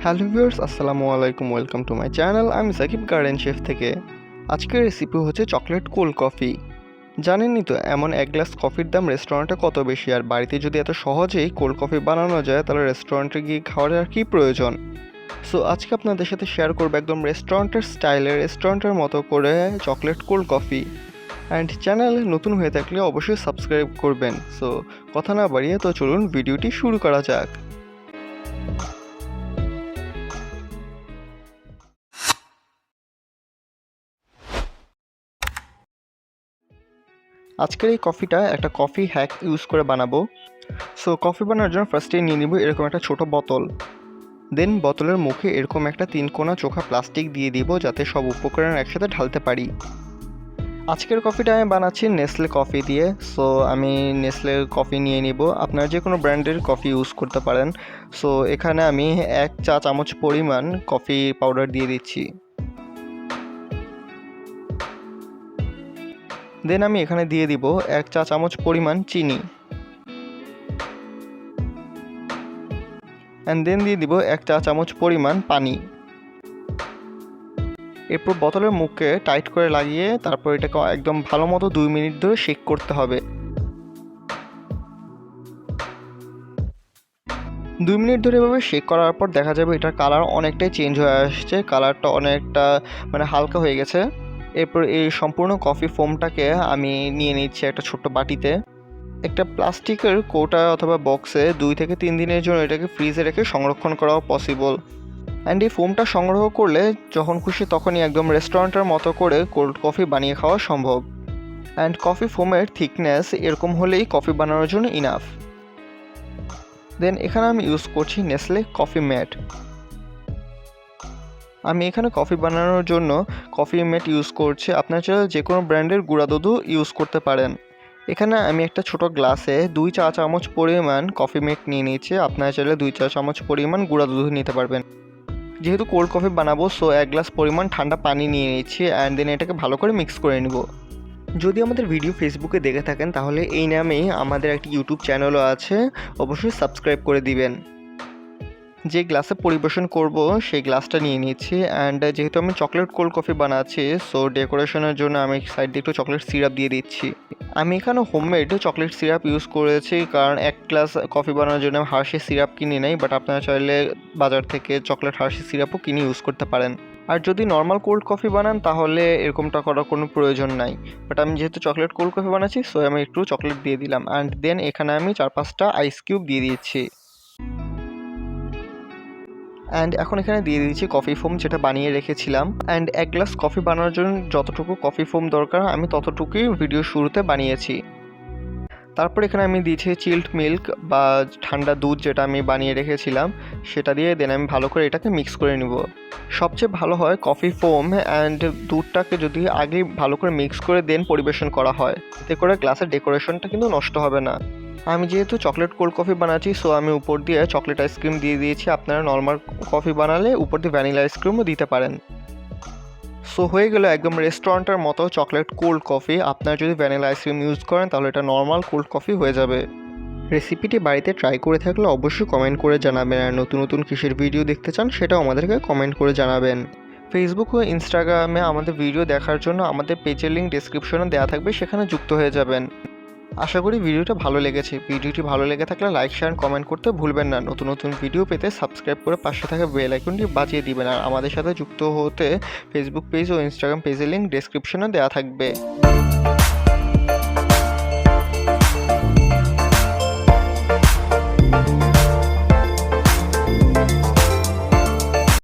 Hello viewers, আসসালামু আলাইকুম। Welcome to my channel. আমি সাকিব গার্ডেন শেফ থেকে। আজকের রেসিপি হচ্ছে চকলেট কোল্ড কফি। জানেনই তো এমন এক গ্লাস কফির দাম রেস্টুরেন্টে কত বেশি, আর বাড়িতে যদি এত সহজেই কোল্ড কফি বানানো যায় তাহলে রেস্টুরেন্টে গিয়ে খাওয়ার আর কী প্রয়োজন। সো আজকে আপনাদের সাথে শেয়ার করবো একদম রেস্টুরেন্টের স্টাইলে, রেস্টুরেন্টের মতো করে chocolate cold coffee. And channel নতুন হয়ে থাকলে অবশ্যই সাবস্ক্রাইব করবেন। সো কথা না বাড়িয়ে তো চলুন ভিডিওটি শুরু করা যাক। আজকের এই কফিটা একটা কফি হ্যাক ইউজ করে বানাবো। সো কফি বানানোর জন্য ফার্স্টে নিয়ে নিব এরকম একটা ছোট বোতল। দেন বোতলের মুখে এরকম একটা 3 কোণা চোখা প্লাস্টিক দিয়ে দিব যাতে সব উপকরণ একসাথে ঢালতে পারি। আজকের কফিটা আমি বানাচ্ছি নেসলে কফি দিয়ে। সো আমি নেসলের কফি নিয়ে নিব, আপনারা যে কোনো ব্র্যান্ডের কফি ইউজ করতে পারেন। সো এখানে আমি 1 চা চামচ পরিমাণ কফি পাউডার দিয়ে দিচ্ছি। দেন আমি এখানে দিয়ে দিব 1 চা চামচ পরিমাণ চিনি, অ্যান্ড দেন দিয়ে দিব 1 চা চামচ পরিমাণ পানি। এরপর বোতলের মুখে টাইট করে লাগিয়ে তারপর এটাকে একদম ভালো মতো 2 মিনিট ধরে শেক করতে হবে। 2 মিনিট ধরে এভাবে শেক করার পর দেখা যাবে এটার কালার অনেকটাই চেঞ্জ হয়ে আসছে, কালারটা অনেকটা হালকা হয়ে গেছে। এরপর এই সম্পূর্ণ কফি ফোমটাকে আমি নিয়ে নিচ্ছি একটা ছোট্ট বাটিতে। একটা প্লাস্টিকের কৌটা অথবা বক্সে 2 থেকে 3 দিনের জন্য এটাকে ফ্রিজে রেখে সংরক্ষণ করাও পসিবল। অ্যান্ড এই ফোমটা সংগ্রহ করলে যখন খুশি তখনই একদম রেস্টুরেন্টের মতো করে কোল্ড কফি বানিয়ে খাওয়া সম্ভব। অ্যান্ড কফি ফোমের থিকনেস এরকম হলেই কফি বানানোর জন্য ইনাফ। দেন এখানে আমি ইউজ করছি নেসলে কফি ম্যাট। আমি এখানে কফি বানানোর জন্য কফি ম্যাট ইউজ করছি, আপনারা চাইলে যে কোনো ব্র্যান্ডের গুঁড়া দুধও ইউজ করতে পারেন। এখানে আমি একটা ছোট গ্লাসে 2 চা চামচ পরিমাণ কফি ম্যাট নিয়ে নিয়েছি, আপনারা চাইলে 2 চা চামচ পরিমাণ গুঁড়া দুধ নিতে পারবেন। যেহেতু কোল্ড কফি বানাবো সো 1 গ্লাস পরিমাণ ঠান্ডা পানি নিয়ে নিচ্ছি, অ্যান্ড দেন এটাকে ভালো করে মিক্স করে নেব। যদি আমাদের ভিডিও ফেসবুকে দেখে থাকেন তাহলে এই নামেই আমাদের একটি ইউটিউব চ্যানেলও আছে, অবশ্যই সাবস্ক্রাইব করে দিবেন। যে গ্লাসে পরিবেশন করব সেই গ্লাসটা নিয়ে নিচ্ছি, অ্যান্ড যেহেতু আমি চকলেট কোল্ড কফি বানাচ্ছি সো ডেকোরেশনের জন্য আমি সাইড দিয়ে একটু চকলেট সিরাপ দিয়ে দিচ্ছি। আমি এখানে হোমমেড চকলেট সিরাপ ইউজ করেছি, কারণ 1 গ্লাস কফি বানানোর জন্য হার্শি সিরাপ কিনে নেই, বাট আপনারা চাইলে বাজার থেকে চকলেট হার্শি সিরাপও কিনে ইউজ করতে পারেন। আর যদি নর্মাল কোল্ড কফি বানান তাহলে এরকমটা করার কোনো প্রয়োজন নাই, বাট আমি যেহেতু চকলেট কোল্ড কফি বানাচ্ছি সো আমি একটু চকলেট দিয়ে দিলাম, অ্যান্ড দেন এখানে আমি 4-5টা আইস কিউব দিয়ে দিচ্ছি। অ্যান্ড এখন এখানে দিয়ে দিচ্ছি কফি ফোম যেটা বানিয়ে রেখেছিলাম, অ্যান্ড 1 গ্লাস কফি বানানোর জন্য যতটুকু কফি ফোম দরকার আমি ততটুকুই ভিডিও শুরুতে বানিয়েছি। তারপর এখানে আমি দিয়েছি চিল্ড মিল্ক বা ঠান্ডা দুধ যেটা আমি বানিয়ে রেখেছিলাম সেটা দিয়ে দেন আমি ভালো করে এটাকে মিক্স করে নিব। সবচেয়ে ভালো হয় কফি ফোম অ্যান্ড দুধটাকে যদি আগে ভালো করে মিক্স করে দেন পরিবেশন করা হয়, এতে করে গ্লাসের ডেকোরেশনটা কিন্তু নষ্ট হবে না। আমি যেহেতু চকলেট কোল্ড কফি বানাচ্ছি সো আমি উপর দিয়ে চকলেট আইসক্রিম দিয়ে দিয়েছি, আপনারা নর্মাল কফি বানালে উপর দিয়ে ভ্যানিলা আইসক্রিমও দিতে পারেন। সো হয়ে গেল একদম রেস্টুরেন্টের মতো চকলেট কোল্ড কফি। আপনারা যদি ভ্যানিলা আইসক্রিম ইউজ করেন তাহলে এটা নর্মাল কোল্ড কফি হয়ে যাবে। রেসিপিটি বাড়িতে ট্রাই করে থাকলে অবশ্যই কমেন্ট করে জানাবেন, আর নতুন নতুন কিসের ভিডিও দেখতে চান সেটাও আমাদেরকে কমেন্ট করে জানাবেন। ফেসবুক ও ইনস্টাগ্রামে আমাদের ভিডিও দেখার জন্য আমাদের পেজের লিঙ্ক ডেসক্রিপশনে দেওয়া থাকবে, সেখানে যুক্ত হয়ে যাবেন। আশা করি ভিডিওটা ভালো লেগেছে। ভিডিওটি ভালো লেগে থাকলে লাইক শেয়ার কমেন্ট করতে ভুলবেন না। নতুন নতুন ভিডিও পেতে সাবস্ক্রাইব করে পাশে থাকা বেল আইকনটি বাজিয়ে দিবেন, আর আমাদের সাথে যুক্ত হতে ফেসবুক পেজ ও ইনস্টাগ্রাম পেজের লিঙ্ক ডেসক্রিপশনে দেওয়া থাকবে।